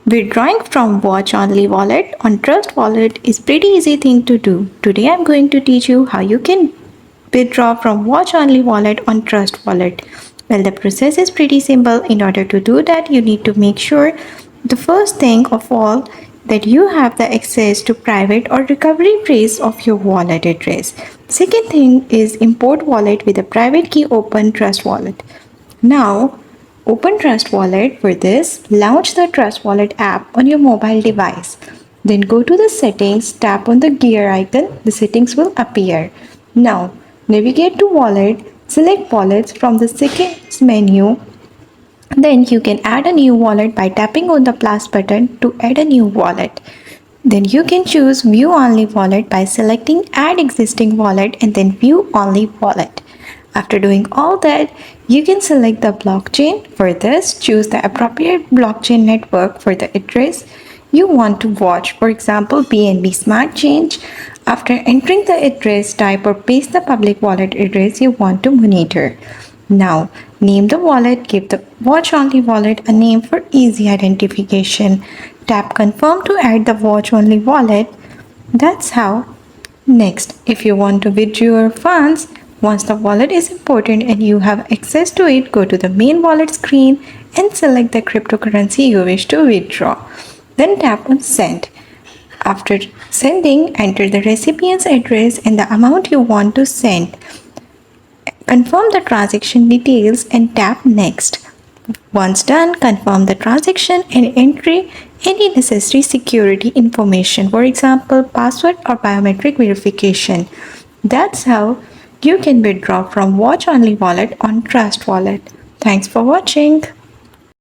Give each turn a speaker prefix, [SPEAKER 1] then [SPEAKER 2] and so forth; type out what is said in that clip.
[SPEAKER 1] Withdrawing from Watch Only wallet on Trust wallet is pretty easy thing to do. Today I'm going to teach you how you can withdraw from Watch Only wallet on Trust wallet. Well, the process is pretty simple. In order to do that, you need to make sure the first thing of all that you have the access to private or recovery phrase of your wallet address. Second thing is import wallet with a private key open Trust wallet. Now, open Trust Wallet. For this, launch the Trust Wallet app on your mobile device. Then go to the settings, tap on the gear icon, the settings will appear. Now, navigate to Wallet, select Wallets from the settings menu. Then you can add a new wallet by tapping on the plus button to add a new wallet. Then you can choose View Only Wallet by selecting Add Existing Wallet and then View Only Wallet. After doing all that, you can select the blockchain. For this, choose the appropriate blockchain network for the address you want to watch. For example, BNB Smart Chain. After entering the address, type or paste the public wallet address you want to monitor. Now, name the wallet, give the Watch Only wallet a name for easy identification. Tap Confirm to add the Watch Only wallet. That's how. Next, if you want to withdraw your funds, once the wallet is imported and you have access to it, go to the main wallet screen and select the cryptocurrency you wish to withdraw. Then tap on Send. After sending, enter the recipient's address and the amount you want to send. Confirm the transaction details and tap Next. Once done, confirm the transaction and enter any necessary security information, for example, password or biometric verification. That's how you can withdraw from Watch Only wallet on Trust wallet. Thanks for watching.